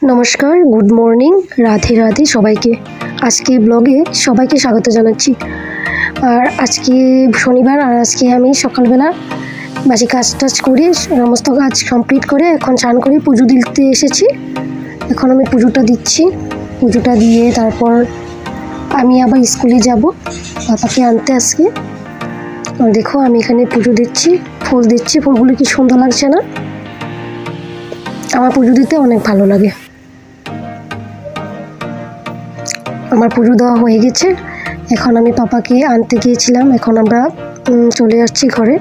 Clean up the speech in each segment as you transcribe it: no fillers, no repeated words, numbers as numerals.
নমস্কার, good morning, Radhe Radhe সবাইকে। আজকে ব্লগে সবাইকে স্বাগত জানাচ্ছি। আর আজকে শনিবার, আর আজকে আমি সকালবেলা বাসি কাজ টাজ করে সমস্ত কাজ কমপ্লিট করে এখন স্নান করে পুজো দিতে এসেছি। এখন আমি পুজোটা দিচ্ছি। পুজোটা দিয়ে তারপর আমি আবার স্কুলে যাব বাবাকে আনতে আজকে। দেখো আমি এখানে পুজো দিচ্ছি, ফুল দিচ্ছি। ফুলগুলো কি সুন্দর লাগছে না? আমার পুজো দিতে অনেক ভালো লাগে। আমার পুজো দেওয়া হয়ে গেছে। এখন আমি পাপাকে আনতে গিয়েছিলাম, এখন আমরা চলে আসছি ঘরে।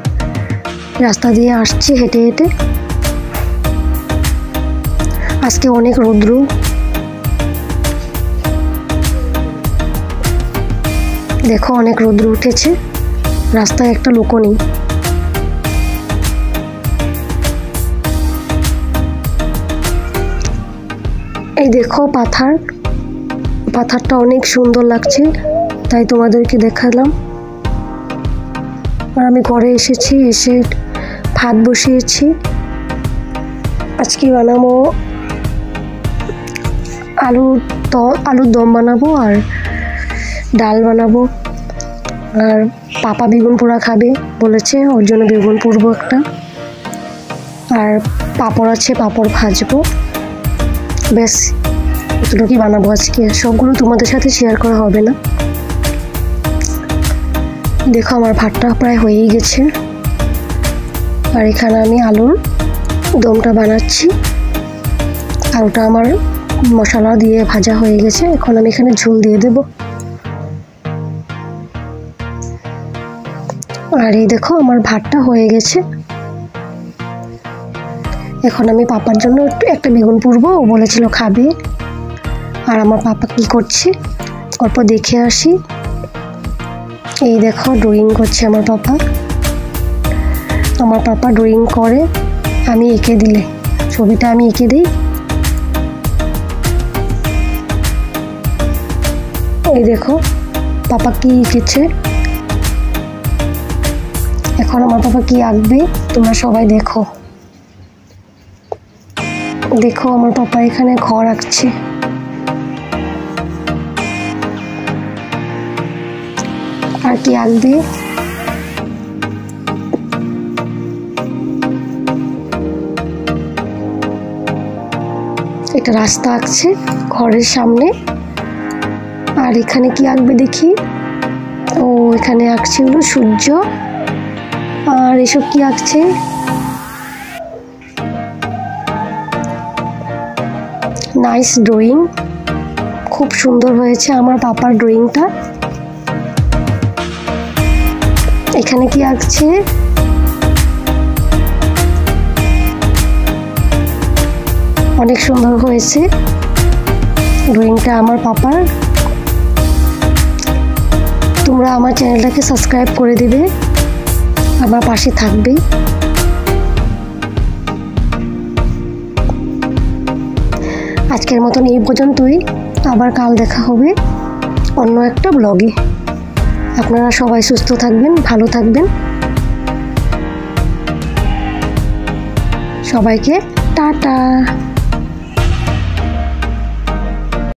রাস্তা দিয়ে আসছি হেঁটে হেঁটে। আজকে অনেক রৌদ্র, দেখো অনেক রৌদ্র উঠেছে, রাস্তায় একটা লোকও নেই। এই দেখো পাথরটা অনেক সুন্দর লাগছে, তাই তোমাদেরকে দেখালাম। আর আমি ঘরে এসেছি, এসে ভাত বসিয়েছি। আজকে বানাবো আলুর দম বানাবো, আর ডাল বানাবো। আর পাপা বেগুন পোড়া খাবে বলেছে, ওর জন্য বেগুন পোড়বো একটা। আর পাঁপড় আছে, পাঁপড় ভাজবো। ব্যাস এতটুকুই বানাবো আজকে, সবগুলো তোমাদের সাথে শেয়ার করা হবে না। দেখো আমার ভাতটা প্রায় হয়েই গেছে। আর এখানে আমি আলুর দমটা বানাচ্ছি। আলুটা আমার মশলা দিয়ে ভাজা হয়ে গেছে, এখন আমি এখানে ঝোল দিয়ে দেব। আর এই দেখো আমার ভাতটা হয়ে গেছে। এখন আমি পাপার জন্য একটা বেগুন পুড়বো, ও বলেছিল খাবে। আর আমার পাপা কি করছে অল্প দেখে আসি। এই দেখো ড্রয়িং করছে আমার পাপা ড্রয়িং করে, আমি এঁকে দিলে ছবিটা আমি এঁকে দিই। এই দেখো পাপা কি এঁকেছে। এখন আমার পাপা কি আঁকবে তোমরা সবাই দেখো। দেখো আমার পাপা এখানে ঘর আঁকছে। আর কি আঁকবে, একটা রাস্তা আঁকছে ঘরের সামনে। আর এখানে কি আঁকবে দেখি। ও এখানে আঁকছে হলো সূর্য। আর এসব কি আঁকছে, নাইস ড্রয়িং, খুব সুন্দর হয়েছে আমার পাপার ড্রয়িংটা। এখানে কি আঁকছে, অনেক সুন্দর হয়েছে ড্রয়িংটা আমার পাপার। তোমরা আমার চ্যানেলটাকে সাবস্ক্রাইব করে দিবে, আমার পাশে থাকবে। আজকের মতন এই পর্যন্তই, আবার কাল দেখা হবে অন্য একটা ব্লগে। আপনারা সবাই সুস্থ থাকবেন, ভালো থাকবেন। সবাইকে টাটা।